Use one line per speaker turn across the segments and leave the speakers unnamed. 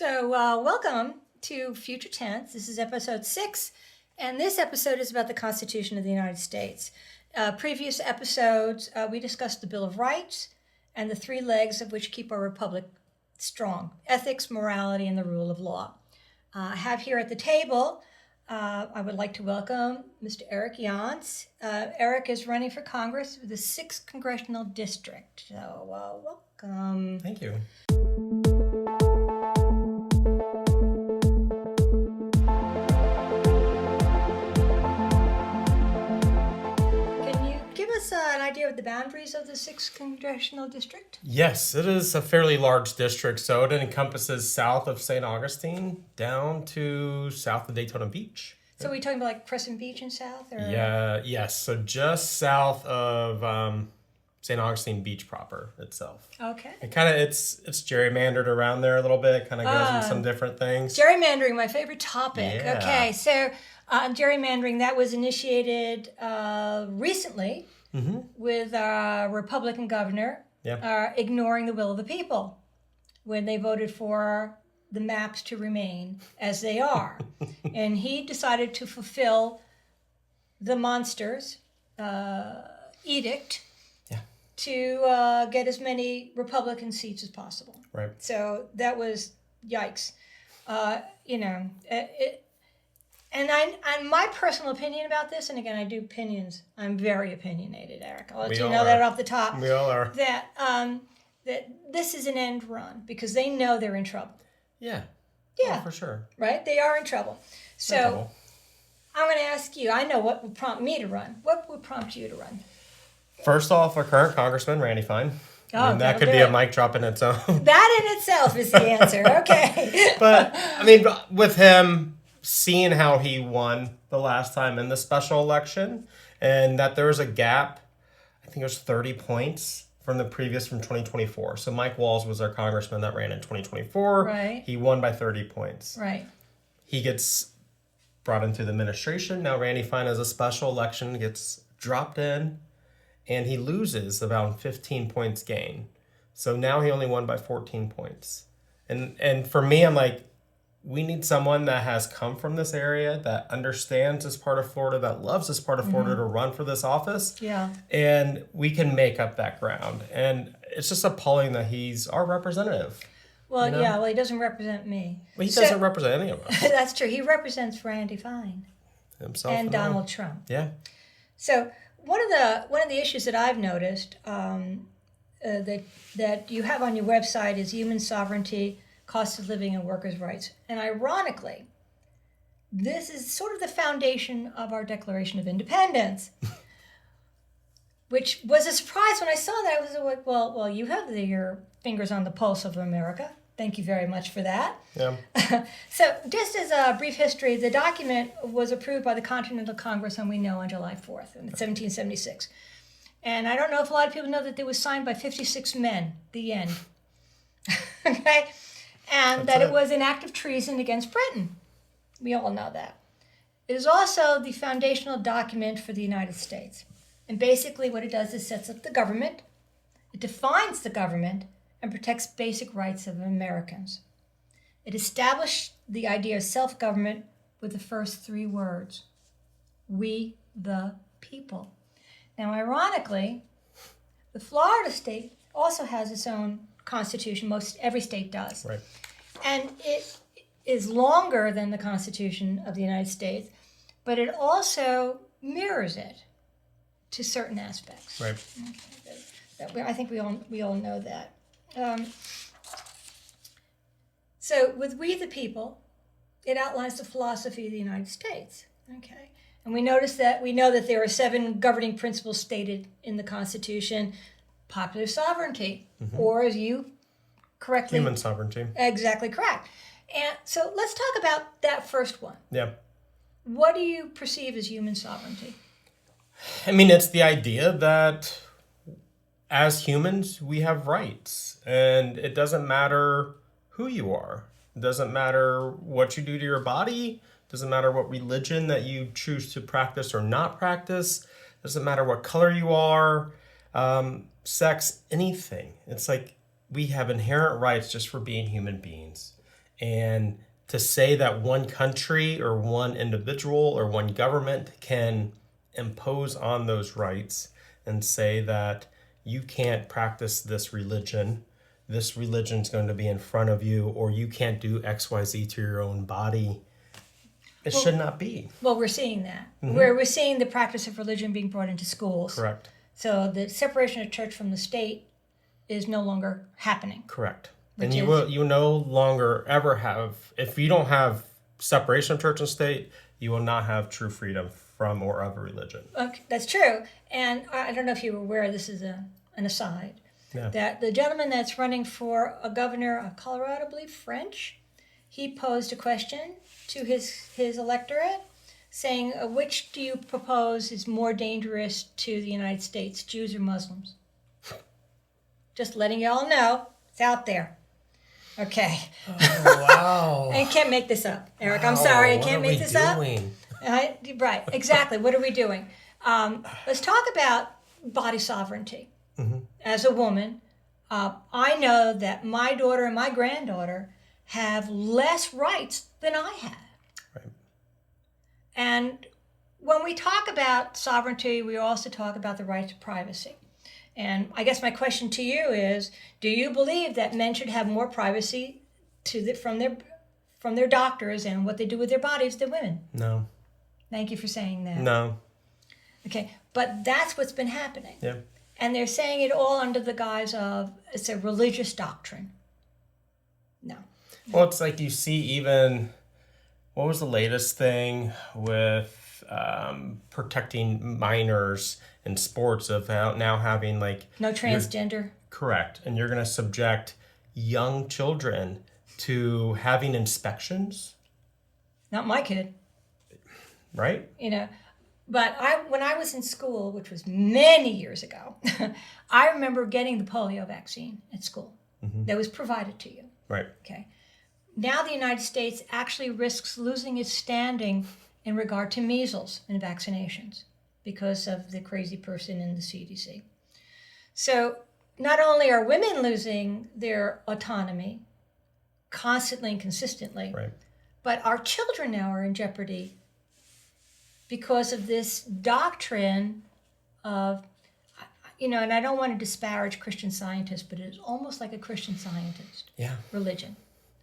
Welcome to Future Tense. This is episode 6, and this episode is about the Constitution of the United States. Previous episodes, we discussed the Bill of Rights and the three legs of which keep our republic strong: ethics, morality, and the rule of law. I have here at the table, I would like to welcome Mr. Eric Yonce. Eric is running for Congress with the 6th Congressional District. So, welcome.
Thank you.
An idea of the boundaries of the 6th Congressional District?
Yes, it is a fairly large district, so it encompasses south of St. Augustine down to south of Daytona Beach.
So are we talking about like Crescent Beach in south? Or?
Yes, so just south of St. Augustine Beach proper itself.
Okay.
It kind of it's gerrymandered around there a little bit, kind of goes in some different things.
Gerrymandering, my favorite topic.
Yeah.
Okay, so gerrymandering, that was initiated recently.
Mm-hmm.
With a Republican governor ignoring the will of the people when they voted for the maps to remain as they are. And he decided to fulfill the monster's edict to get as many Republican seats as possible.
Right.
So that was yikes. And my personal opinion about this, and again, I do opinions. I'm very opinionated, Eric. I'll let you know that off the top.
We all are.
That this is an end run because they know they're in trouble.
Yeah.
Yeah.
Oh, for sure.
Right? They are in trouble. So I'm going to ask you, I know what would prompt me to run. What would prompt you to run?
First off, our current Congressman, Randy Fine.
Oh,
that could be a mic drop in its own.
That in itself is the answer. Okay.
But, I mean, with him, seeing how he won the last time in the special election and that there was a gap, I think it was 30 points from 2024. So Mike Walls was our congressman that ran in 2024.
Right.
He won by 30 points.
Right.
He gets brought into the administration. Now Randy Fine as a special election gets dropped in and he loses about 15 points gain. So now he only won by 14 points. And for me, I'm like, we need someone that has come from this area, that understands this part of Florida, that loves this part of Florida to run for this office.
Yeah.
And we can make up that ground. And it's just appalling that he's our representative.
Well, he doesn't represent me.
Well, he doesn't represent any of us.
That's true. He represents Randy Fine.
Himself.
And Donald Trump.
Yeah.
So one of the issues that I've noticed that you have on your website is human sovereignty, cost of living, and workers' rights. And ironically, this is sort of the foundation of our Declaration of Independence, which was a surprise when I saw that. I was like, well, you have your fingers on the pulse of America. Thank you very much for that.
Yeah.
So just as a brief history, the document was approved by the Continental Congress, and we know on July 4th in 1776. And I don't know if a lot of people know that it was signed by 56 men, the end. Okay? And that it was an act of treason against Britain. We all know that. It is also the foundational document for the United States. And basically what it does is sets up the government, it defines the government, and protects basic rights of Americans. It established the idea of self-government with the first 3 words: we the people. Now, ironically, the Florida state also has its own constitution. Every state does.
Right.
And it is longer than the Constitution of the United States, but it also mirrors it to certain aspects.
Right.
Okay. I think we all know that. So with We the People, it outlines the philosophy of the United States. Okay. And we know that there are 7 governing principles stated in the Constitution: popular sovereignty, or as you correctly...
Human sovereignty.
Exactly correct. And so let's talk about that first one.
Yeah.
What do you perceive as human sovereignty?
I mean, it's the idea that as humans, we have rights. And it doesn't matter who you are. It doesn't matter what you do to your body. It doesn't matter what religion that you choose to practice or not practice. It doesn't matter what color you are, sex, anything. It's like we have inherent rights just for being human beings. And to say that one country or one individual or one government can impose on those rights and say that you can't practice this religion's going to be in front of you, or you can't do XYZ to your own body, it should not be.
Well, we're seeing that. We're seeing the practice of religion being brought into schools.
Correct.
So the separation of church from the state is no longer happening.
Correct. And you no longer ever have, if you don't have separation of church and state, you will not have true freedom from or of a religion.
Okay, that's true. And I don't know if you were aware, this is an aside, that the gentleman that's running for a governor of Colorado, I believe, French, he posed a question to his electorate saying, which do you propose is more dangerous to the United States, Jews or Muslims? Just letting you all know, it's out there. Okay.
Oh, wow.
I can't make this up, Eric.
Wow.
I'm sorry, I can't make this up.
Doing?
Right, exactly. What are we doing? Let's talk about body sovereignty. As a woman, I know that my daughter and my granddaughter have less rights than I have.
Right.
And when we talk about sovereignty, we also talk about the right to privacy. And I guess my question to you is, do you believe that men should have more privacy from their doctors and what they do with their bodies than women?
No.
Thank you for saying that.
No.
Okay, but that's what's been happening.
Yeah.
And they're saying it all under the guise of it's a religious doctrine. No.
Well, it's like you see even, what was the latest thing with protecting minors in sports of now having like...
No transgender.
Correct. And you're going to subject young children to having inspections.
Not my kid.
Right?
But when I was in school, which was many years ago, I remember getting the polio vaccine at school that was provided to you.
Right.
Okay. Now the United States actually risks losing its standing in regard to measles and vaccinations because of the crazy person in the CDC. So not only are women losing their autonomy constantly and consistently,
Right.
but our children now are in jeopardy because of this doctrine of, and I don't want to disparage Christian scientists, but it is almost like a Christian Scientist religion.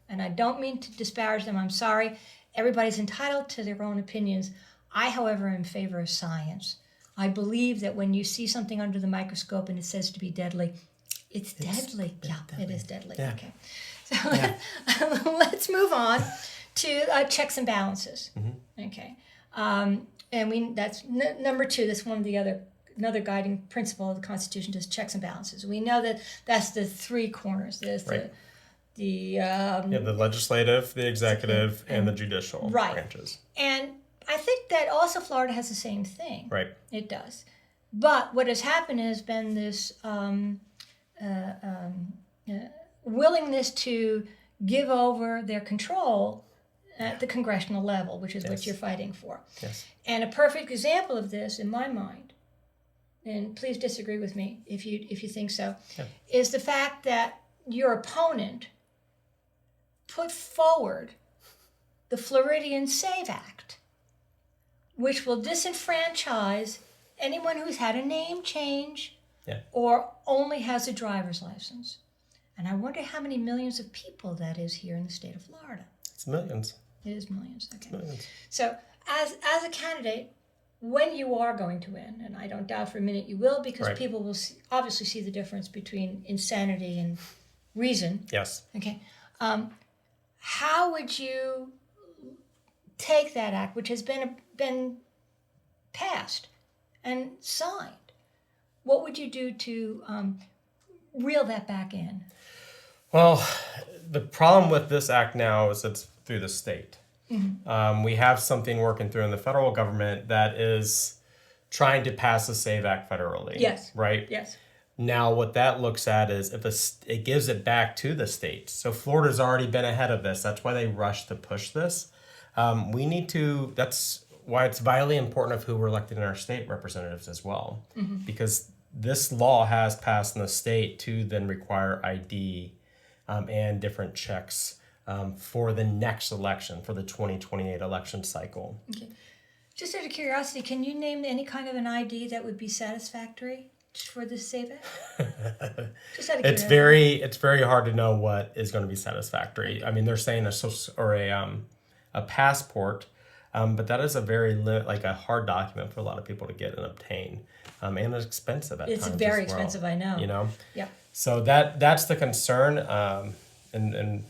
And I don't mean to disparage them. I'm sorry. Everybody's entitled to their own opinions. I, however, am in favor of science. I believe that when you see something under the microscope and it says to be deadly, it's deadly. Yeah, it is deadly.
Yeah.
Okay. So let's move on to checks and balances. Okay. And that's number 2. That's one of the another guiding principle of the Constitution, is checks and balances. We know that that's the 3 corners. There's the
legislative, the executive, and the judicial branches.
And I think that also Florida has the same thing.
Right.
It does. But what has happened has been this willingness to give over their control at the congressional level, which is what you're fighting for.
Yes.
And a perfect example of this, in my mind, and please disagree with me if you think so, is the fact that your opponent put forward the Floridian SAVE Act, which will disenfranchise anyone who's had a name change or only has a driver's license. And I wonder how many millions of people that is here in the state of Florida.
It's millions.
It is millions. Okay.
It's millions.
So as a candidate, when you are going to win, and I don't doubt for a minute you will, because people will obviously see the difference between insanity and reason.
Yes.
Okay. How would you take that act, which has been passed and signed? What would you do to reel that back in?
Well, the problem with this act now is it's through the state. We have something working through in the federal government that is trying to pass the SAVE Act federally. Yes. Right?
Yes.
Now, what that looks at is if it gives it back to the states. So Florida's already been ahead of this. That's why they rushed to push this. That's why it's vitally important of who we're elected in our state representatives as well. Because this law has passed in the state to then require ID and different checks for the next election, for the 2028 election cycle.
Okay. Just out of curiosity, can you name any kind of an ID that would be satisfactory for this save it? Just out of curiosity.
It's very hard to know what is going to be satisfactory. I mean, they're saying a passport, but that is a like a hard document for a lot of people to get and obtain, and it's expensive at times.
It's very
as well,
expensive, I know.
You know.
Yeah.
So that's the concern, and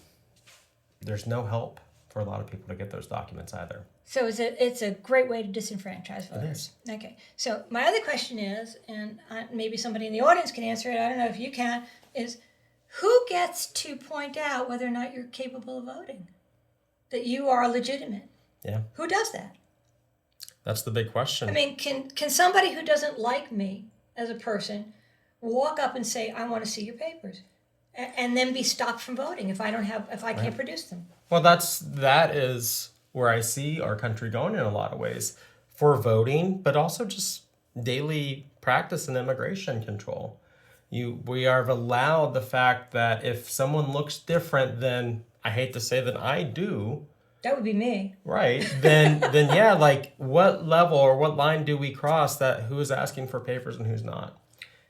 there's no help for a lot of people to get those documents either.
So it's a great way to disenfranchise voters.
It is.
Okay. So my other question is, and maybe somebody in the audience can answer it, I don't know if you can, is who gets to point out whether or not you're capable of voting? That you are legitimate?
Yeah.
Who does that?
That's the big question.
I mean, can somebody who doesn't like me as a person walk up and say, I want to see your papers, and then be stopped from voting if I can't produce them?
Well, that is where I see our country going in a lot of ways for voting, but also just daily practice in immigration control. We are allowed the fact that if someone looks different than, I hate to say, than I do,
that would be me.
Right. Then yeah, like what level or what line do we cross that who is asking for papers and who's not?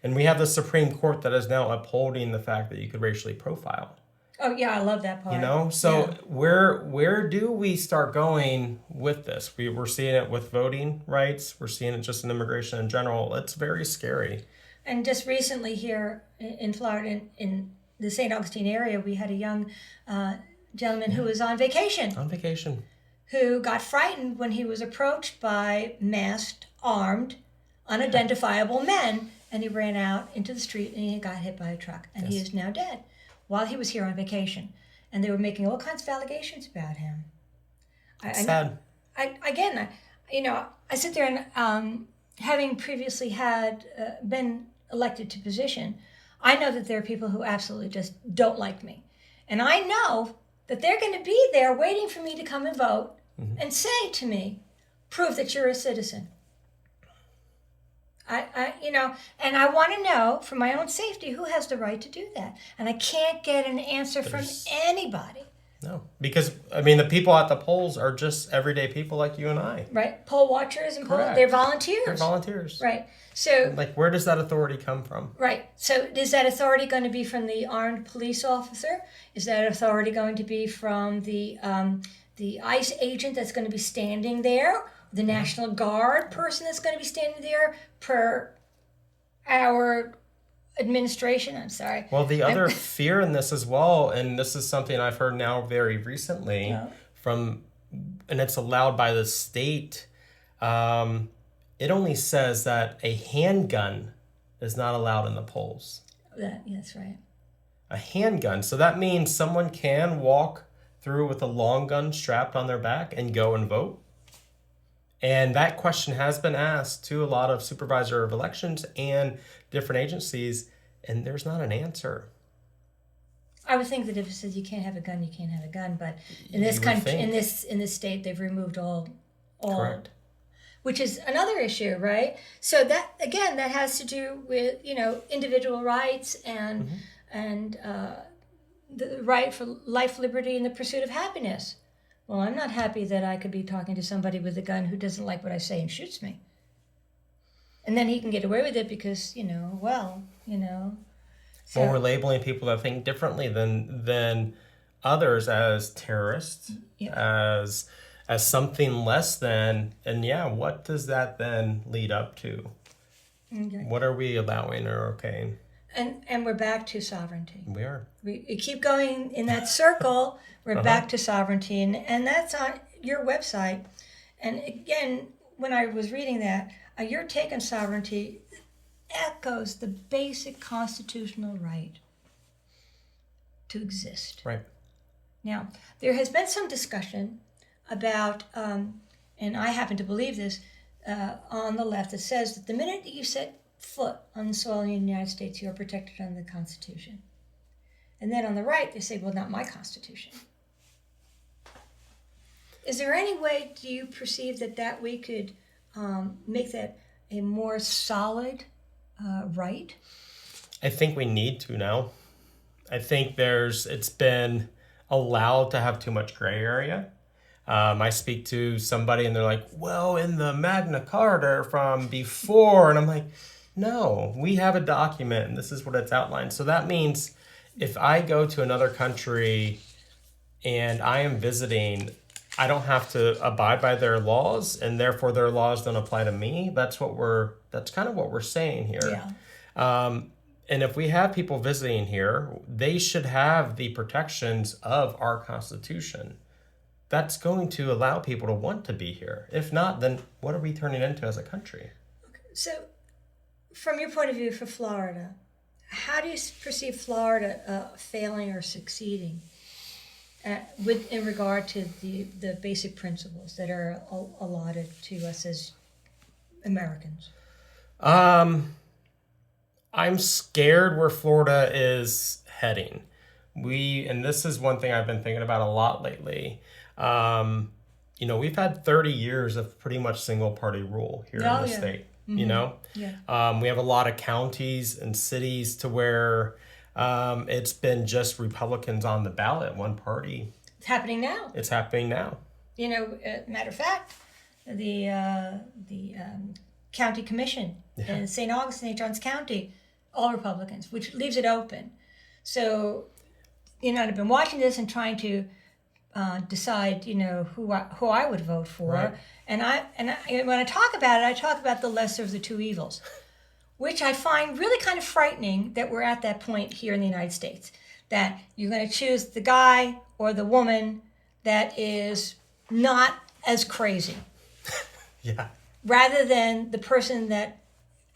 And we have the Supreme Court that is now upholding the fact that you could racially profile.
Oh yeah, I love that part.
You know, so where do we start going with this? We're seeing it with voting rights. We're seeing it just in immigration in general. It's very scary.
And just recently here in Florida, in the St. Augustine area, we had a young gentleman who was on vacation. Who got frightened when he was approached by masked, armed, unidentifiable men, and he ran out into the street and he got hit by a truck, and he is now dead while he was here on vacation. And they were making all kinds of allegations about him.
Sad.
I sit there and having previously been elected to position, I know that there are people who absolutely just don't like me. And I know that they're going to be there waiting for me to come and vote and say to me, prove that you're a citizen. And I want to know for my own safety who has the right to do that. And I can't get an answer from anybody.
No, because, I mean, the people at the polls are just everyday people like you and I.
Right. Poll watchers and they're volunteers.
They're volunteers.
Right. So,
like, where does that authority come from?
Right. So is that authority going to be from the armed police officer? Is that authority going to be from the ICE agent that's going to be standing there? The National Guard person that's going to be standing there per our administration? I'm sorry.
Well, the other fear in this as well, and this is something I've heard now very recently and it's allowed by the state, it only says that a handgun is not allowed in the polls.
That's right.
A handgun. So that means someone can walk through with a long gun strapped on their back and go and vote. And that question has been asked to a lot of supervisor of elections and different agencies, and there's not an answer.
I would think that if it says you can't have a gun, you can't have a gun. But in this country, in this state, they've removed all.
Correct.
Which is another issue, right? So that again, that has to do with individual rights and the right for life, liberty, and the pursuit of happiness. Well, I'm not happy that I could be talking to somebody with a gun who doesn't like what I say and shoots me. And then he can get away with it because, So,
well, we're labeling people that think differently than others as terrorists, as something less than, and what does that then lead up to? Okay. What are we allowing or okaying?
And we're back to sovereignty.
We are.
We keep going in that circle. We're back to sovereignty. And that's on your website. And again, when I was reading that, your take on sovereignty echoes the basic constitutional right to exist.
Right.
Now, there has been some discussion about, and I happen to believe this, on the left, that says that the minute that you set foot on the soil in the United States, you are protected under the Constitution. And then on the right, they say, well, not my Constitution. Is there any way, do you perceive that we could make that a more solid right?
I think we need to now. I think it's been allowed to have too much gray area. I speak to somebody and they're like, well, in the Magna Carta from before. And I'm like, no, we have a document and this is what it's outlined. So that means if I go to another country and I am visiting, I don't have to abide by their laws and therefore their laws don't apply to me. That's kind of what we're saying here.
Yeah.
And if we have people visiting here, they should have the protections of our Constitution. That's going to allow people to want to be here. If not, then what are we turning into as a country?
So, from your point of view for Florida, how do you perceive Florida failing or succeeding in regard to the basic principles that are allotted to us as Americans?
I'm scared where Florida is heading. And this is one thing I've been thinking about a lot lately. We've had 30 years of pretty much single party rule here in the state,
Yeah.
We have a lot of counties and cities to where it's been just Republicans on the ballot, one party.
It's happening now.
It's happening now.
Matter of fact, the county commission in St. Augustine, St. Johns County, all Republicans, which leaves it open. So, I've been watching this and trying to decide, who I would vote for.
Right.
And when I talk about it, I talk about the lesser of the two evils, which I find really kind of frightening that we're at that point here in the United States, that you're going to choose the guy or the woman that is not as crazy.
Yeah.
Rather than the person that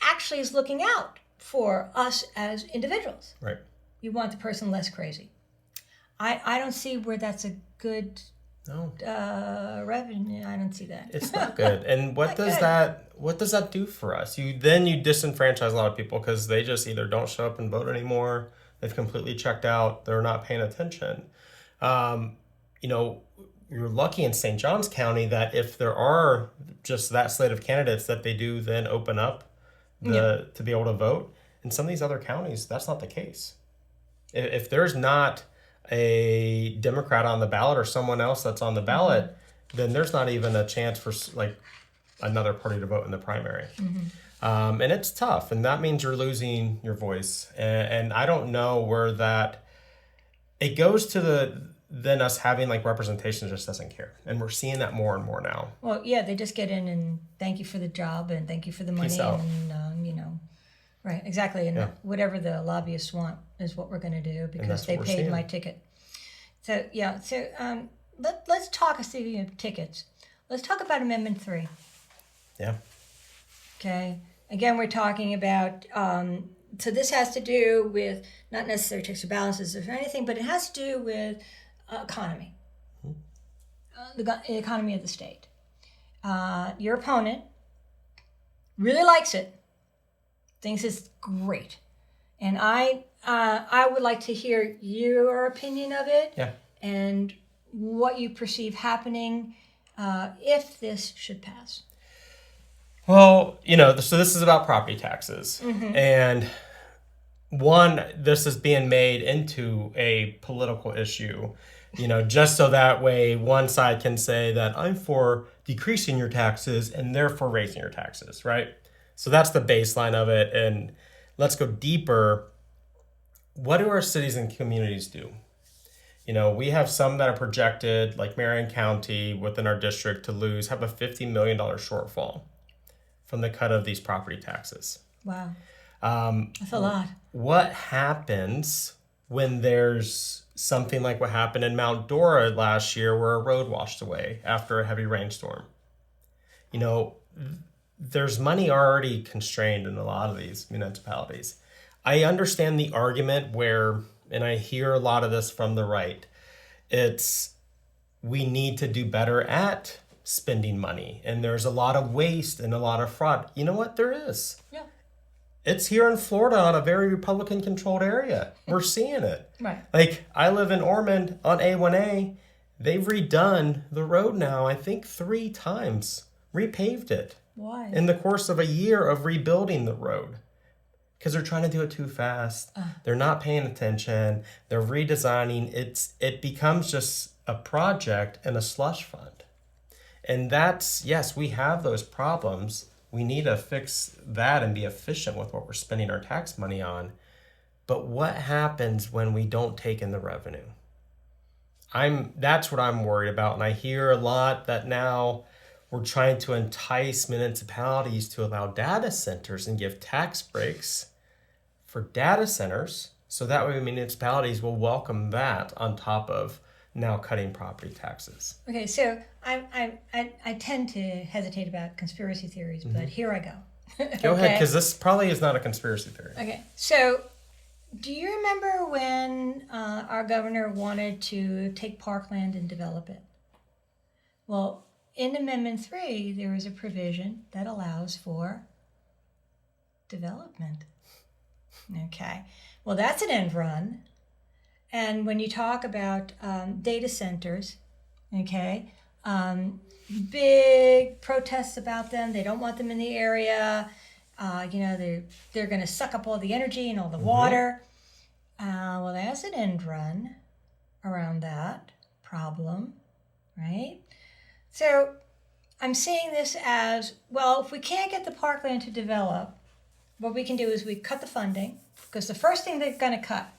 actually is looking out for us as individuals.
Right.
You want the person less crazy. I don't see where that's a good revenue. I don't see that.
It's not good. And what does that do for us? You disenfranchise a lot of people because they just either don't show up and vote anymore. They've completely checked out. They're not paying attention. You're lucky in St. Johns County that if there are just that slate of candidates that they do then open up to be able to vote. In some of these other counties, that's not the case. If there's not a Democrat on the ballot or someone else that's on the ballot, then there's not even a chance for another party to vote in the primary. And it's tough, and that means you're losing your voice. And I don't know where that it goes to then us having representation just doesn't care, and we're seeing that more and more now.
Well, yeah, they just get in and thank you for the job and thank you for the money.
Peace out.
And right, exactly, and whatever the lobbyists want is what we're going to do because they paid my ticket. So let's talk. Speaking of tickets, let's talk about Amendment 3.
Yeah.
Okay. Again, we're talking about. So this has to do with not necessarily checks or balances or anything, but it has to do with economy, the economy of the state. Your opponent really likes it, thinks it's great, and I would like to hear your opinion of it.
Yeah.
And what you perceive happening if this should pass.
Well, so this is about property taxes. And this is being made into a political issue, just so that way one side can say that I'm for decreasing your taxes and therefore raising your taxes, right? So that's the baseline of it. And let's go deeper. What do our cities and communities do? We have some that are projected, like Marion County within our district, to have a $50 million shortfall from the cut of these property taxes.
Wow. That's a lot.
What happens when there's something like what happened in Mount Dora last year where a road washed away after a heavy rainstorm? There's money already constrained in a lot of these municipalities. I understand the argument and I hear a lot of this from the right, it's we need to do better at spending money. And there's a lot of waste and a lot of fraud. You know what? There is.
Yeah.
It's here in Florida on a very Republican-controlled area. We're seeing it.
Right.
I live in Ormond on A1A. They've redone the road now, I think 3 times. Repaved it.
Why?
In the course of a year of rebuilding the road. because they're trying to do it too fast. They're not paying attention. They're redesigning. It becomes just a project and a slush fund. And that's, yes, we have those problems. We need to fix that and be efficient with what we're spending our tax money on. But what happens when we don't take in the revenue? That's what I'm worried about. And I hear a lot that now we're trying to entice municipalities to allow data centers and give tax breaks for data centers. So that way municipalities will welcome that on top of now cutting property taxes.
Okay, so I tend to hesitate about conspiracy theories, but here I go.
Go ahead, because this probably is not a conspiracy theory.
Okay, so do you remember when our governor wanted to take parkland and develop it? Well, in Amendment 3, there is a provision that allows for development. Okay, well, that's an end run. And when you talk about data centers, okay, big protests about them. They don't want them in the area. They're going to suck up all the energy and all the water. Well, there's an end run around that problem, right? So I'm seeing this as, well, if we can't get the parkland to develop, what we can do is we cut the funding, because the first thing they're going to cut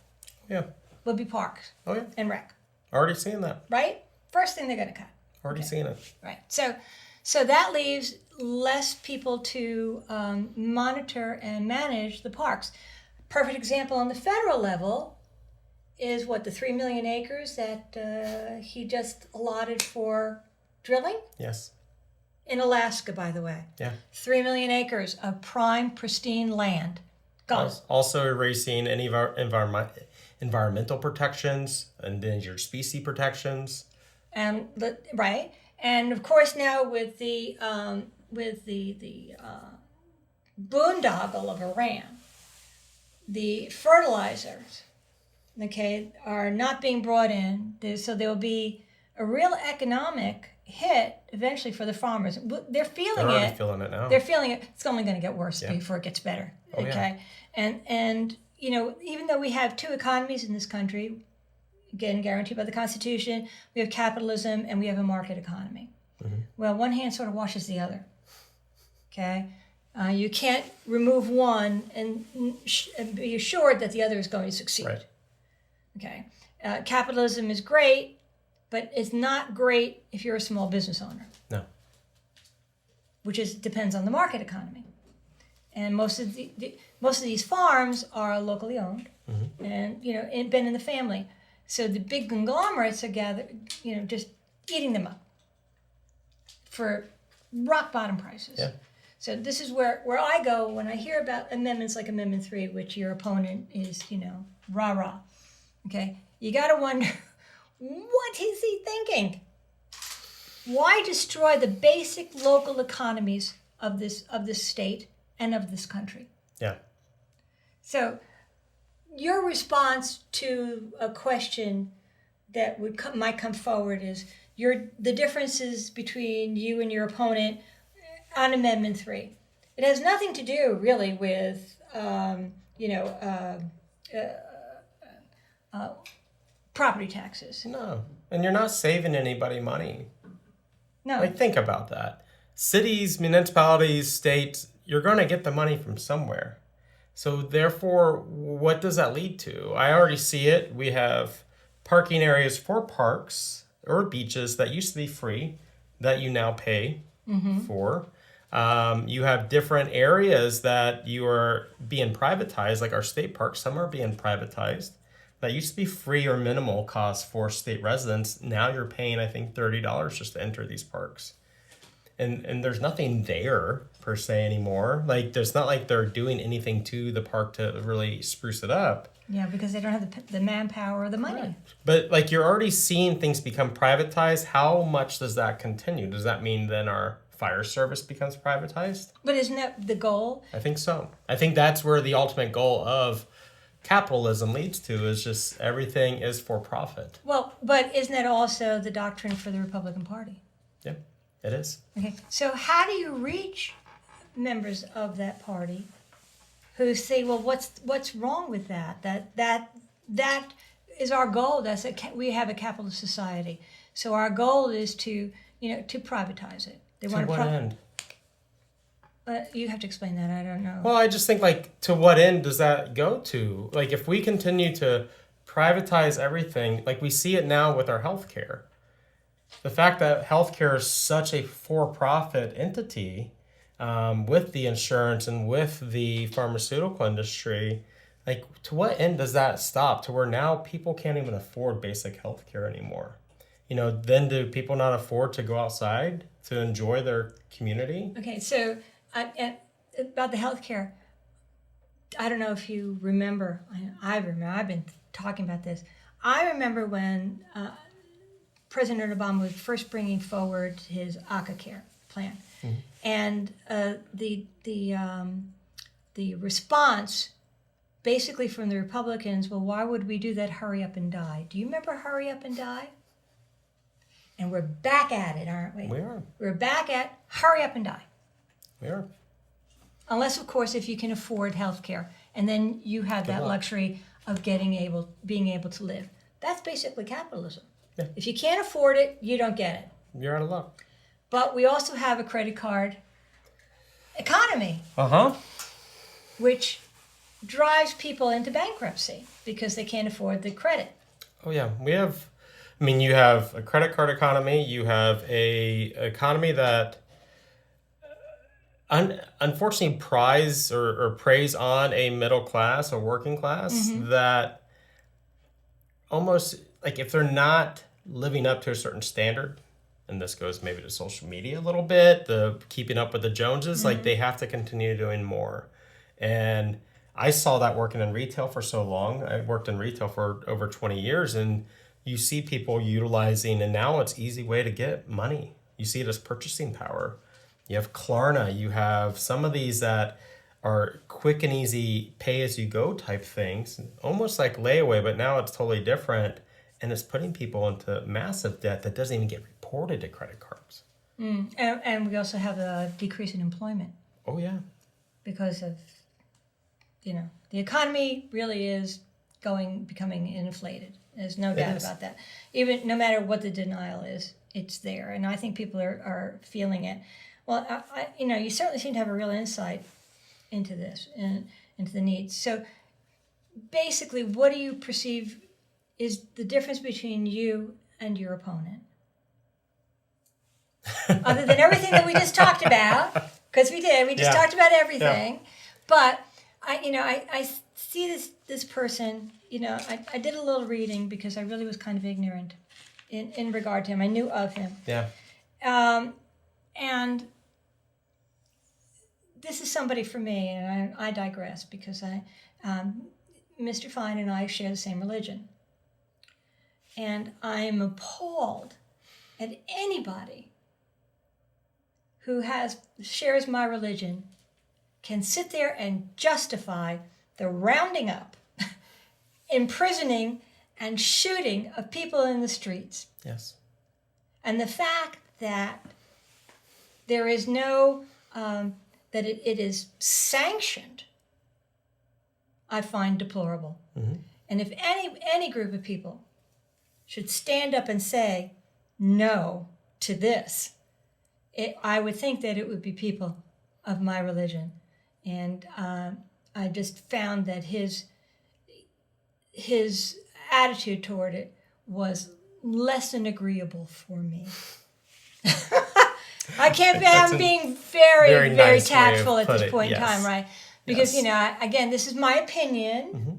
will be parks and rec.
Already seeing that.
Right? First thing they're going to cut.
Already seeing it.
Right. So that leaves less people to monitor and manage the parks. Perfect example on the federal level is the 3 million acres that he just allotted for drilling?
Yes.
In Alaska, by the way.
Yeah.
3 million acres of prime, pristine land. Gone.
Also erasing any of our environmental protections, endangered species protections.
Right. And of course now with the boondoggle of Iran, the fertilizers, are not being brought in. So there will be a real economic hit eventually for the farmers. They're feeling
They're already feeling it now.
They're feeling it. It's only going to get worse before it gets better. And even though we have two economies in this country, again, guaranteed by the Constitution, we have capitalism and we have a market economy. Mm-hmm. Well, one hand sort of washes the other. Okay? You can't remove one and be assured that the other is going to succeed.
Right.
Okay? Capitalism is great, but it's not great if you're a small business owner.
No.
Which depends on the market economy. And most of these farms are locally owned, and been in the family. So the big conglomerates are just eating them up for rock bottom prices.
Yeah.
So this is where I go when I hear about amendments like Amendment 3, which your opponent is, rah-rah. Okay? You got to wonder, what is he thinking? Why destroy the basic local economies of this state and of this country?
Yeah.
So your response to a question that might come forward is the differences between you and your opponent on Amendment 3. It has nothing to do really with property taxes.
No, and you're not saving anybody money.
No.
Think about that. Cities, municipalities, states, you're going to get the money from somewhere. So therefore, what does that lead to? I already see it. We have parking areas for parks or beaches that used to be free that you now pay for. You have different areas that you are being privatized, like our state parks. Some are being privatized. That used to be free or minimal cost for state residents. Now you're paying, I think, $30 just to enter these parks. And there's nothing there per se anymore. There's not like they're doing anything to the park to really spruce it up.
Yeah, because they don't have the manpower or the money.
Right. But you're already seeing things become privatized. How much does that continue? Does that mean then our fire service becomes privatized?
But isn't that the goal?
I think so. I think that's where the ultimate goal of capitalism leads to, is just everything is for profit.
Well, but isn't that also the doctrine for the Republican Party?
Yeah, it is.
Okay, so how do you reach members of that party who say, well, what's wrong with that? That is our goal. We have a capitalist society, so our goal is to privatize it. They
To
want
what end?
You have to explain that. I don't know.
Well, I just think, like, to what end does that go to? Like, if we continue to privatize everything, like we see it now with our healthcare, the fact that healthcare is such a for-profit entity, with the insurance and with the pharmaceutical industry, like, to what end does that stop? To where now people can't even afford basic healthcare anymore. Then do people not afford to go outside to enjoy their community?
Okay, so about the healthcare, I don't know if you remember. I remember. I've been talking about this. I remember when President Obama was first bringing forward his ACA Care plan, and the response, basically from the Republicans, well, why would we do that? Hurry up and die. Do you remember Hurry Up and Die? And we're back at it, aren't we?
We are.
We're back at Hurry Up and Die.
We are.
Unless, of course, if you can afford health care, and then you have that luxury of being able to live. That's basically capitalism.
Yeah.
If you can't afford it, you don't get it.
You're out of luck.
But we also have a credit card economy, which drives people into bankruptcy because they can't afford the credit.
Oh, yeah. You have a credit card economy. You have a economy that unfortunately preys on a middle class or working class that almost, like, if they're not living up to a certain standard, and this goes maybe to social media a little bit, the keeping up with the Joneses, like, they have to continue doing more. And I saw that working in retail for so long. I worked in retail for over 20 years, and you see people utilizing, and now it's easy way to get money. You see it as purchasing power. You have Klarna. You have some of these that are quick and easy pay-as-you-go type things, almost like layaway, but now it's totally different. And it's putting people into massive debt that doesn't even get reported to credit cards.
And we also have a decrease in employment.
Oh, yeah.
Because of, the economy really is becoming inflated. There's no doubt about that. Even no matter what the denial is, it's there. And I think people are feeling it. Well, you certainly seem to have a real insight into this and into the needs. So basically, what do you perceive is the difference between you and your opponent? Other than everything that we just talked about, because we just talked about everything. Yeah. But I see this person, I did a little reading because I really was kind of ignorant in regard to him. I knew of him.
Yeah.
And this is somebody for me, and I digress because Mr. Fine and I share the same religion. And I am appalled at anybody who shares my religion can sit there and justify the rounding up, imprisoning, and shooting of people in the streets.
Yes.
And the fact that there is no, that it is sanctioned, I find deplorable. Mm-hmm. And if any group of people should stand up and say no to this, I would think that it would be people of my religion. And I just found that his attitude toward it was less than agreeable for me. I can't be, I'm being very nice tactful at this point in time, right? Because, again, this is my opinion. Mm-hmm.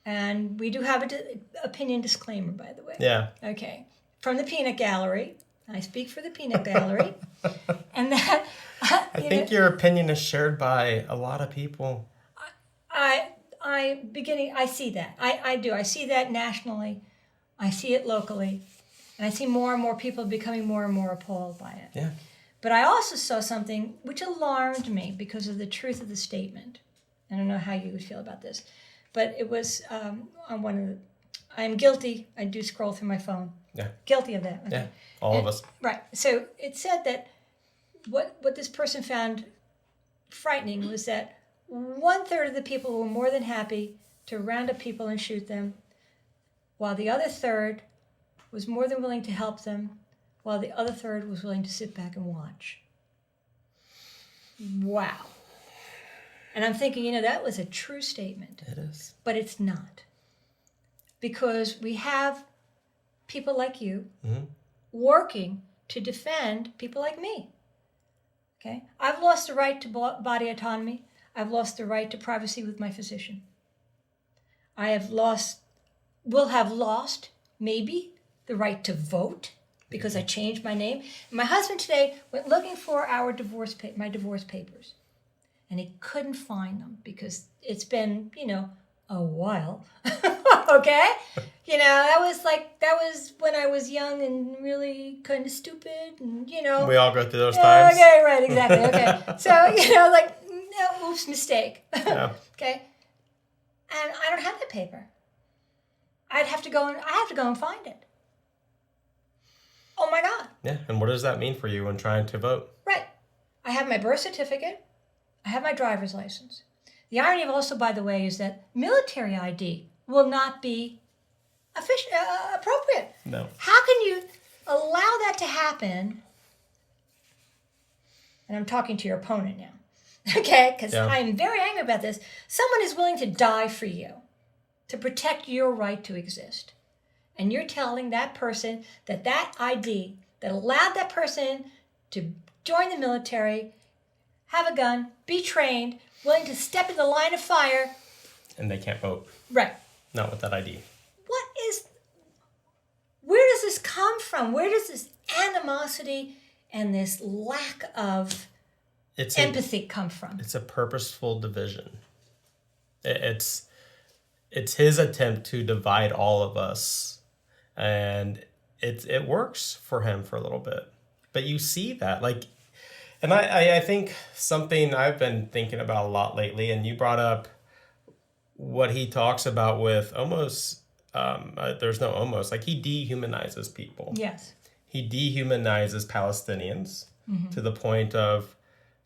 And we do have an opinion disclaimer, by the way.
Yeah.
Okay. From the Peanut Gallery. I speak for the Peanut Gallery. And that...
I think your opinion is shared by a lot of people.
I see that. I do. I see that nationally. I see it locally. And I see more and more people becoming more and more appalled by it.
Yeah.
But I also saw something which alarmed me because of the truth of the statement. I don't know how you would feel about this. But it was on one of the... I'm guilty. I do scroll through my phone.
Yeah.
Guilty of that. Okay.
Yeah. All of us.
Right. So it said that what this person found frightening was that 1/3 of the people were more than happy to round up people and shoot them, while the other third was more than willing to help them, while the other third was willing to sit back and watch. Wow. And I'm thinking, that was a true statement.
It is.
But it's not. Because we have people like you working to defend people like me. Okay? I've lost the right to body autonomy. I've lost the right to privacy with my physician. Will have lost, maybe, the right to vote because I changed my name. My husband today went looking for my divorce papers, and he couldn't find them because it's been, a while. Okay? That was when I was young and really kind of stupid, and,
We all go through those times.
Okay, right, exactly. Okay. So, no, oops, mistake.
Yeah.
Okay? And I don't have that paper. I have to go and find it. Oh my God.
Yeah, and what does that mean for you when trying to vote?
Right. I have my birth certificate. I have my driver's license. The irony also, by the way, is that military ID will not be appropriate.
No.
How can you allow that to happen? And I'm talking to your opponent now. Okay? Because I'm very angry about this. Someone is willing to die for you to protect your right to exist. And you're telling that person that ID that allowed that person to join the military, have a gun, be trained, willing to step in the line of fire.
And they can't vote.
Right.
Not with that ID.
Where does this come from? Where does this animosity and this lack of empathy come from?
It's a purposeful division. It's his attempt to divide all of us. And it works for him for a little bit. But you see that. And I think something I've been thinking about a lot lately, and you brought up what he talks about with almost, there's no almost, he dehumanizes people.
Yes.
He dehumanizes Palestinians to the point of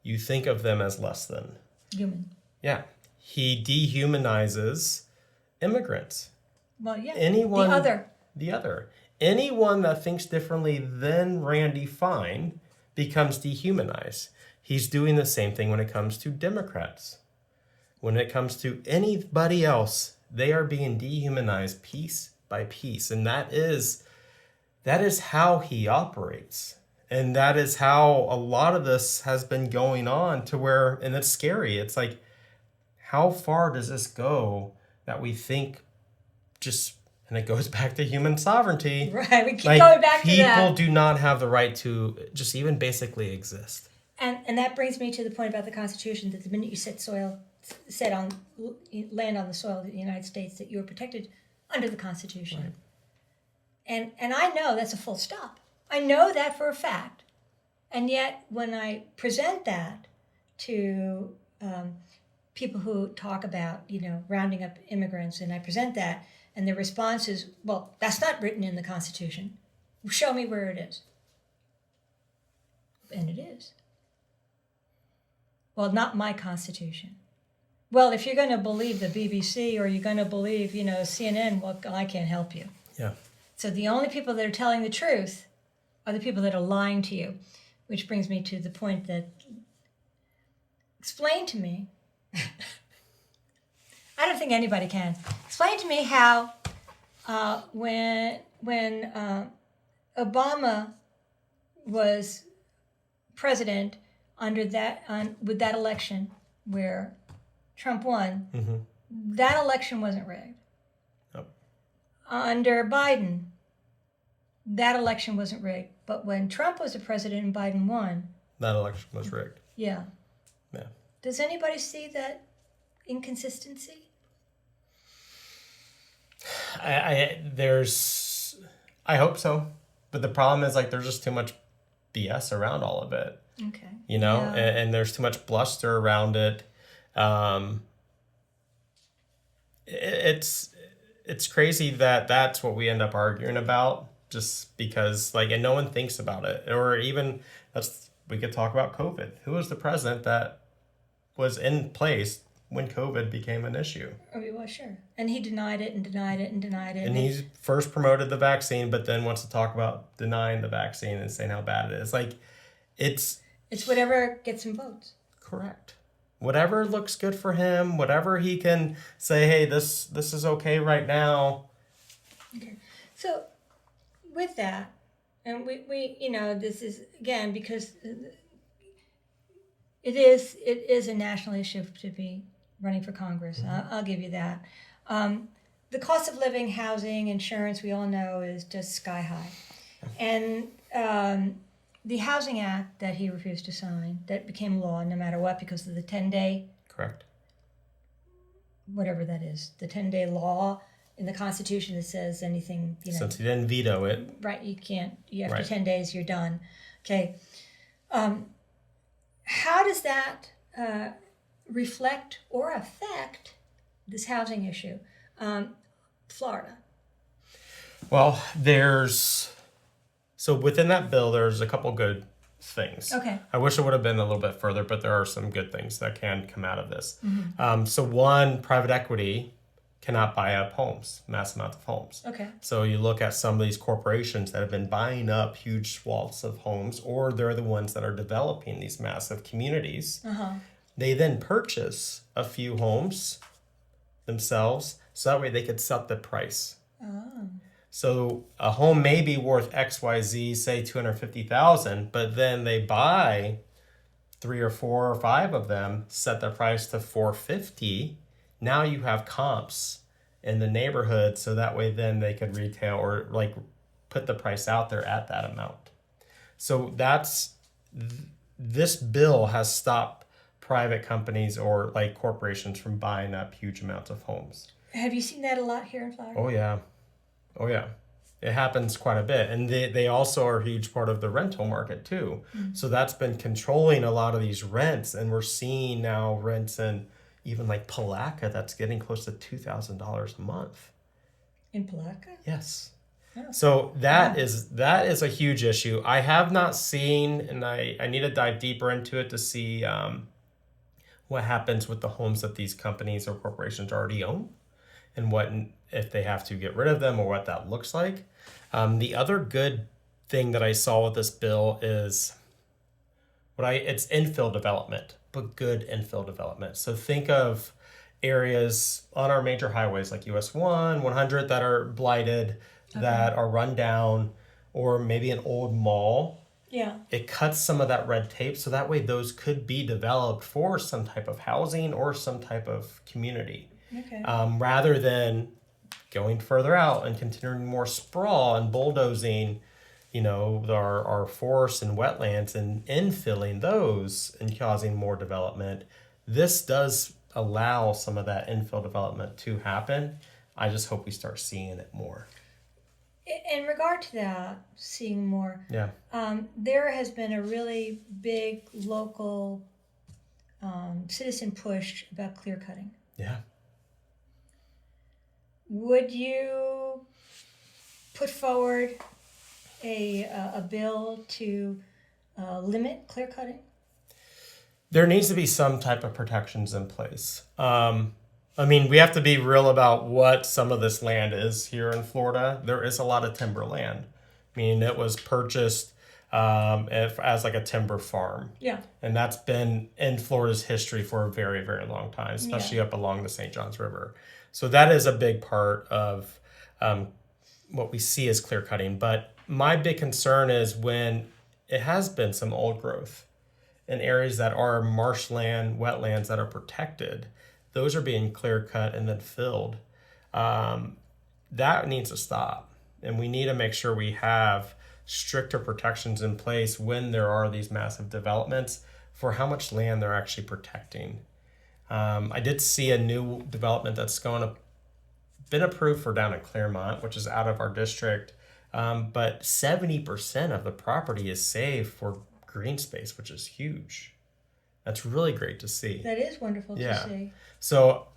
you think of them as less than.
Human.
Yeah. He dehumanizes immigrants.
Well, yeah.
Anyone,
The other.
Anyone that thinks differently than Randy Fine becomes dehumanized. He's doing the same thing when it comes to Democrats. When it comes to anybody else, they are being dehumanized piece by piece. And that is how he operates. And that is how a lot of this has been going on to where, and it's scary. It's like, how far does this go that we think and it goes back to human sovereignty.
Right, we keep going back to that.
People do not have the right to just even basically exist.
And that brings me to the point about the Constitution, that the minute you land on the soil of the United States, that you are protected under the Constitution. Right. And I know that's a full stop. I know that for a fact. And yet, when I present that to people who talk about, rounding up immigrants, and I present that, and the response is, well, that's not written in the Constitution. Show me where it is. And it is. Well, not my Constitution. Well, if you're going to believe the BBC or you're going to believe, CNN, well, I can't help you.
Yeah.
So the only people that are telling the truth are the people that are lying to you, which brings me to the point that, explain to me, I don't think anybody can. Explain to me how when Obama was president with that election where Trump won, that election wasn't rigged. Nope. Under Biden, that election wasn't rigged. But when Trump was the president and Biden won, that
election was rigged.
Yeah.
Yeah.
Does anybody see that inconsistency?
I hope so, but the problem is there's just too much BS around all of it.
Okay.
And there's too much bluster around it. It's crazy that that's what we end up arguing about, just because and no one thinks about it. Or even we could talk about COVID. Who was the president that was in place when COVID became an issue.
Oh, well, sure. And he denied it and denied it and denied it.
And he's first promoted the vaccine, but then wants to talk about denying the vaccine and saying how bad it is. Like, it's
whatever gets him votes.
Correct. Whatever looks good for him, whatever he can say, hey, this is okay right now.
Okay. So with that, and we this is, again, because it is a national issue to be running for Congress. I'll give you that. The cost of living, housing, insurance, we all know is just sky high. And the Housing Act that he refused to sign, that became law no matter what because of the 10-day...
Correct.
Whatever that is. The 10-day law in the Constitution that says anything...
Since he didn't veto it.
Right, you can't. After
right.
10 days, you're done. Okay. How does that reflect or affect this housing issue? Florida.
Well, so within that bill, there's a couple good things.
Okay.
I wish it would have been a little bit further, but there are some good things that can come out of this. So one, private equity cannot buy up homes, mass amounts of homes.
Okay.
So you look at some of these corporations that have been buying up huge swaths of homes, or they're the ones that are developing these massive communities. They then purchase a few homes themselves, so that way they could set the price. So a home may be worth XYZ, say $250,000, but then they buy 3 or 4 or 5 of them, set the price to $450,000. Now you have comps in the neighborhood, so that way then they could retail or like put the price out there at that amount. So this bill has stopped private companies or like corporations from buying up huge amounts of homes.
Have you seen that a lot here in Florida?
Oh yeah. It happens quite a bit. And they also are a huge part of the rental market too. So that's been controlling a lot of these rents. And we're seeing now rents in even like Palaca that's getting close to $2,000 a month.
In Palaca?
Yes.
Oh.
So that is a huge issue. I have not seen, and I need to dive deeper into it to see what happens with the homes that these companies or corporations already own, and what if they have to get rid of them or what that looks like. The other good thing that I saw with this bill is it's infill development, but good infill development. So think of areas on our major highways like US 100 that are blighted, that are run down, or maybe an old mall.
Yeah.
It cuts some of that red tape, so that way those could be developed for some type of housing or some type of community.
Okay.
Rather than going further out and continuing more sprawl and bulldozing, our forests and wetlands and infilling those and causing more development. This does allow some of that infill development to happen. I just hope we start seeing it more.
In regard to that, seeing more, there has been a really big local citizen push about clear cutting.
Yeah.
Would you put forward a bill to limit clear cutting?
There needs to be some type of protections in place. We have to be real about what some of this land is here in Florida. There is a lot of timber land. It was purchased as like a timber farm.
Yeah.
And that's been in Florida's history for a very, very long time, especially up along the St. Johns River. So that is a big part of what we see as clear cutting. But my big concern is when it has been some old growth in areas that are marshland, wetlands that are protected, those are being clear cut and then filled. That needs to stop. And we need to make sure we have stricter protections in place when there are these massive developments for how much land they're actually protecting. I did see a new development that's been approved for down in Claremont, which is out of our district. But 70% of the property is saved for green space, which is huge. That's really great to see.
That is wonderful to see.
So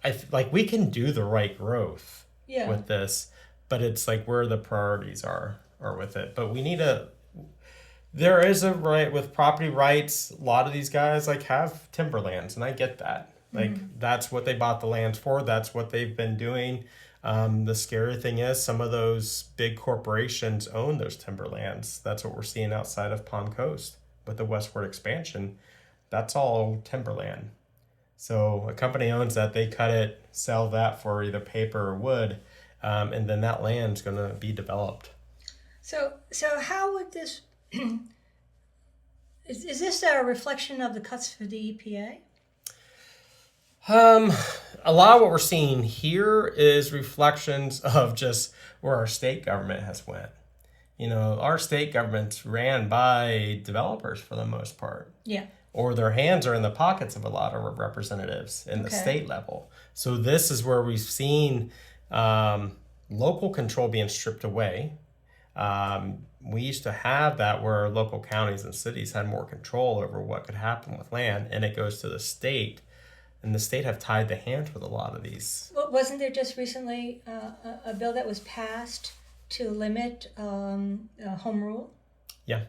we can do the right growth with this, but it's like where the priorities are with it. But we need there is a right with property rights. A lot of these guys have timberlands, and I get that. Like that's what they bought the lands for. That's what they've been doing. The scary thing is some of those big corporations own those timberlands. That's what we're seeing outside of Palm Coast with the westward expansion. That's all timberland. So a company owns that, they cut it, sell that for either paper or wood, and then that land's going to be developed.
So how would this, is this a reflection of the cuts for the EPA?
A lot of what we're seeing here is reflections of just where our state government has went. You know, our state government's ran by developers for the most part.
Yeah.
Or their hands are in the pockets of a lot of representatives in the state level. So this is where we've seen local control being stripped away. We used to have that where local counties and cities had more control over what could happen with land, and it goes to the state. And the state have tied the hands with a lot of these.
Well, wasn't there just recently a bill that was passed to limit home rule?
Yeah.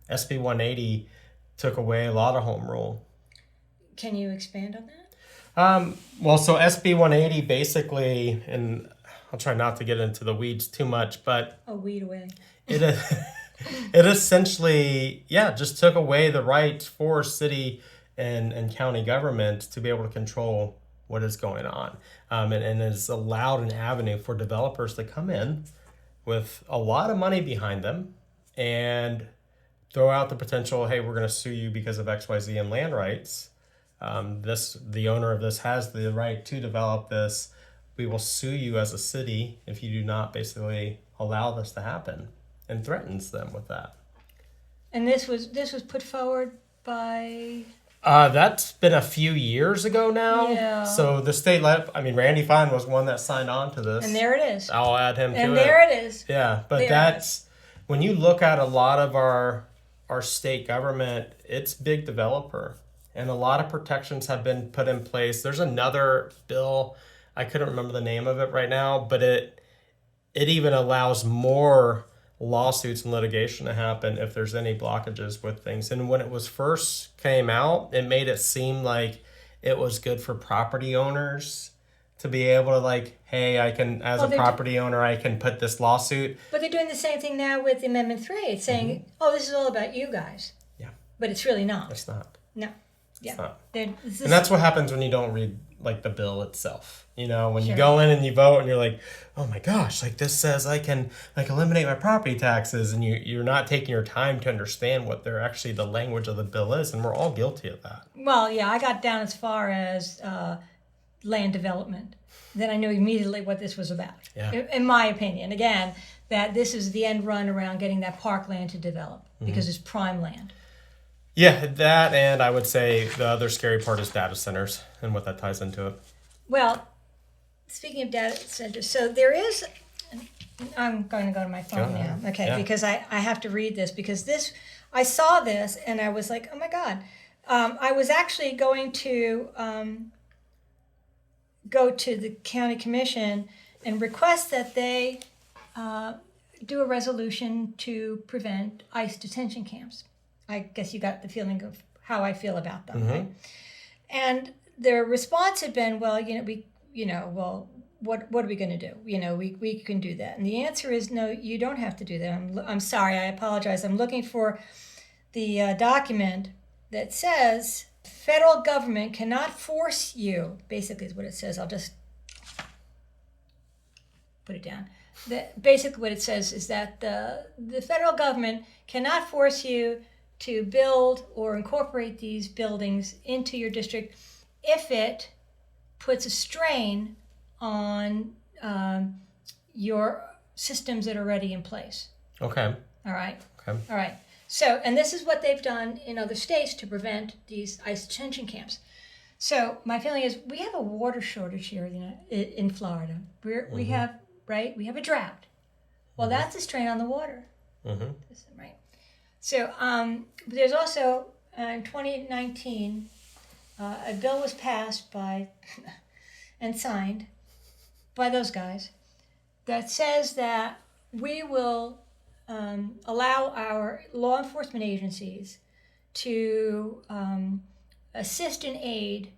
SB 180 took away a lot of home rule.
Can you expand on that?
Well, so SB 180 basically, and I'll try not to get into the weeds too much, but...
Oh, weed away.
It essentially, just took away the right for city and county government to be able to control what is going on. And has allowed an avenue for developers to come in with a lot of money behind them and throw out the potential, hey, we're going to sue you because of XYZ and land rights. The owner of this has the right to develop this. We will sue you as a city if you do not basically allow this to happen, and threatens them with that.
And this was put forward by...
That's been a few years ago now.
Yeah.
So the state Randy Fine was one that signed on to this.
And there it is.
I'll add him to it.
And there it is.
Yeah, but when you look at a lot of our state government, it's big developer. And a lot of protections have been put in place. There's another bill, I couldn't remember the name of it right now, but it even allows more lawsuits and litigation to happen if there's any blockages with things. And when it was first came out, it made it seem like it was good for property owners to be able to like, hey, I can, as a property owner, I can put this lawsuit.
But they're doing the same thing now with Amendment 3. It's saying, oh, this is all about you guys.
Yeah.
But it's really not.
It's not.
No. Yeah.
It's not.
And
that's what happens when you don't read like the bill itself. You know, when you go in and you vote and you're like, oh my gosh, like this says I can like eliminate my property taxes, and you're not taking your time to understand what they're actually the language of the bill is, and we're all guilty of that.
Well, yeah, I got down as far as land development. Then I knew immediately what this was about.
Yeah.
In my opinion, again, that this is the end run around getting that parkland to develop because it's prime land.
Yeah, that, and I would say the other scary part is data centers and what that ties into it.
Well, speaking of data centers, so there is, I'm going to go to my phone now, okay, because I have to read this, because I saw this and I was like, oh my God. I was actually going to go to the county commission and request that they do a resolution to prevent ICE detention camps. I guess you got the feeling of how I feel about them, right? And their response had been, well, what are we going to do? We can do that. And the answer is, no, you don't have to do that. I'm sorry, I apologize. I'm looking for the document that says federal government cannot force you, basically is what it says. I'll just put it down. Basically what it says is that the federal government cannot force you to build or incorporate these buildings into your district if it puts a strain on your systems that are already in place.
Okay.
All right?
Okay.
All right. So, and this is what they've done in other states to prevent these ICE detention camps. So my feeling is we have a water shortage here in Florida. We have, right? We have a drought. Well, that's a strain on the water. Right. So there's also, in 2019, a bill was passed by and signed by those guys that says that we will allow our law enforcement agencies to assist and aid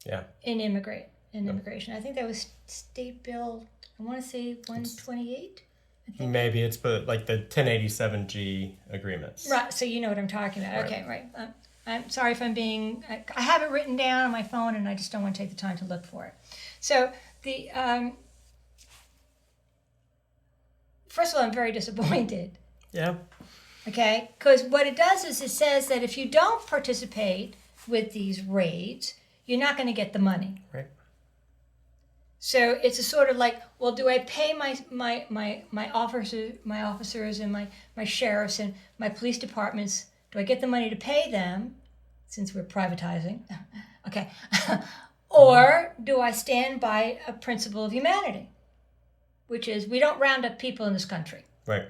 Yeah.
in immigration. I think that was State Bill, I want to say 128.
Maybe it's like the 1087G agreements.
Right, so you know what I'm talking about.
Right.
Okay, right. I'm sorry if I'm being, I have it written down on my phone and I just don't want to take the time to look for it. So the, first of all, I'm very disappointed.
Yeah.
Okay, because what it does is it says that if you don't participate with these raids, you're not going to get the money.
Right.
So it's a sort of like, well, do I pay my officers and my sheriffs and my police departments? Do I get the money to pay them, since we're privatizing? Okay, or do I stand by a principle of humanity, which is we don't round up people in this country.
Right.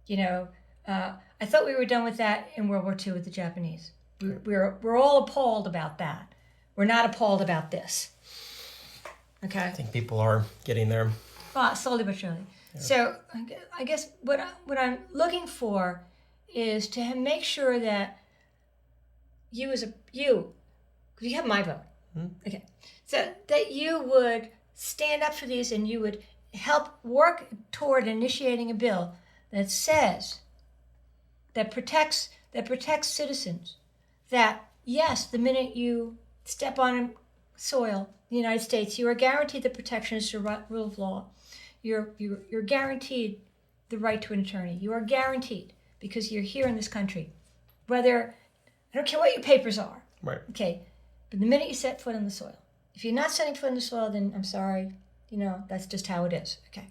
You know, I thought we were done with that in World War II with the Japanese. We're all appalled about that. We're not appalled about this. Okay.
I think people are getting there.
Well, slowly but surely. Yeah. So I guess what I'm looking for is to make sure that because you have my vote. Okay. So that you would stand up for these and you would help work toward initiating a bill that says that protects citizens. That yes, the minute you step on soil, the United States, you are guaranteed the protections to rule of law. You're guaranteed the right to an attorney. You are guaranteed because you're here in this country. Whether, I don't care what your papers are.
Right.
Okay. But the minute you set foot in the soil, if you're not setting foot in the soil, then I'm sorry, that's just how it is. Okay.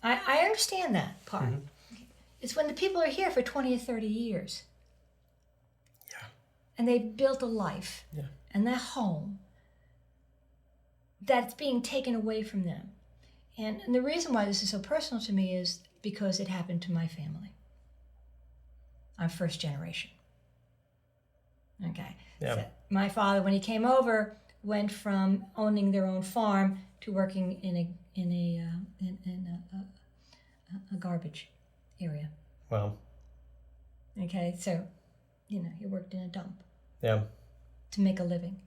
I understand that part. Mm-hmm. Okay. It's when the people are here for 20 or 30 years.
Yeah.
And they've built a life.
Yeah.
And that home that's being taken away from them. And the reason why this is so personal to me is because it happened to my family. I'm first generation. Okay.
Yeah.
So my father, when he came over, went from owning their own farm to working in a garbage area.
Wow.
Okay, so he worked in a dump.
Yeah.
To make a living.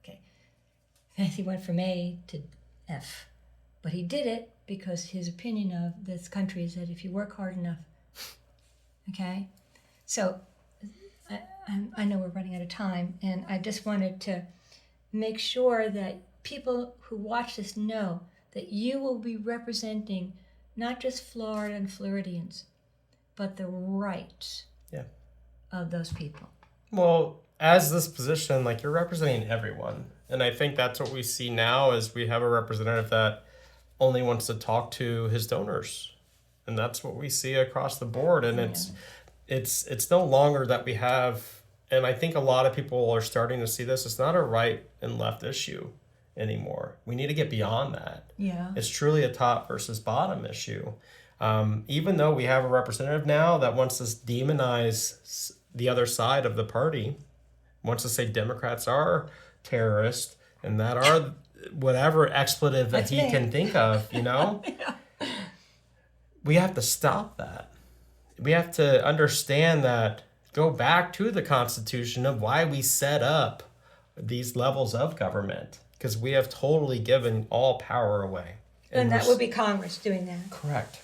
Okay. And he went from A to F. But he did it because his opinion of this country is that if you work hard enough, okay? So I know we're running out of time, and I just wanted to make sure that people who watch this know that you will be representing not just Florida and Floridians, but the rights of those people.
Well, as this position, you're representing everyone. And I think that's what we see now is we have a representative that only wants to talk to his donors. And that's what we see across the board. And it's no longer that we have, and I think a lot of people are starting to see this, it's not a right and left issue anymore. We need to get beyond that.
Yeah.
It's truly a top versus bottom issue. Even though we have a representative now that wants to demonize the other side of the party, wants to say Democrats are terrorists and that are whatever expletive that he can think of, Yeah. We have to stop that. We have to understand that, go back to the Constitution of why we set up these levels of government, because we have totally given all power away.
And that would be Congress doing that.
Correct.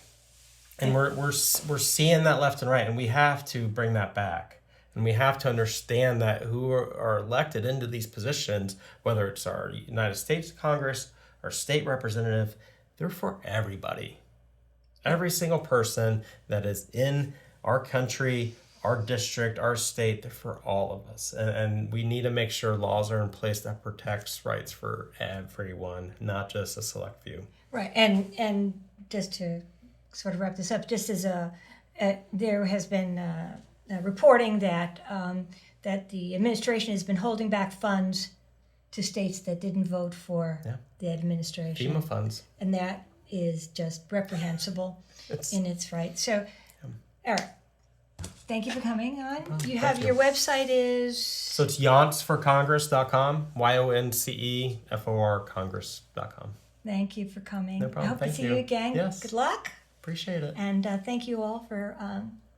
And we're seeing that left and right, and we have to bring that back. And we have to understand that who are elected into these positions, whether it's our United States Congress, our state representative, they're for everybody. Every single person that is in our country, our district, our state, they're for all of us. And we need to make sure laws are in place that protects rights for everyone, not just a select few.
Right. And just to sort of wrap this up, just as there has been reporting that the administration has been holding back funds to states that didn't vote for the administration.
FEMA funds.
And that is just reprehensible in its right. So, Eric, thank you for coming on. Your website is...
So it's yonceforcongress.com, YONCEFOR Congress.com.
Thank you for coming.
No problem.
I hope to see you again.
Yes.
Good luck.
Appreciate it.
And thank you all for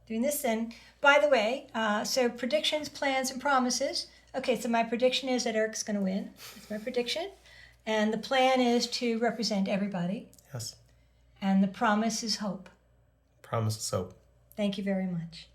doing this. And by the way, so predictions, plans, and promises Okay, so my prediction is that Eric's going to win. That's my prediction. And the plan is to represent everybody.
Yes.
And the promise is hope.
Promise is hope.
Thank you very much.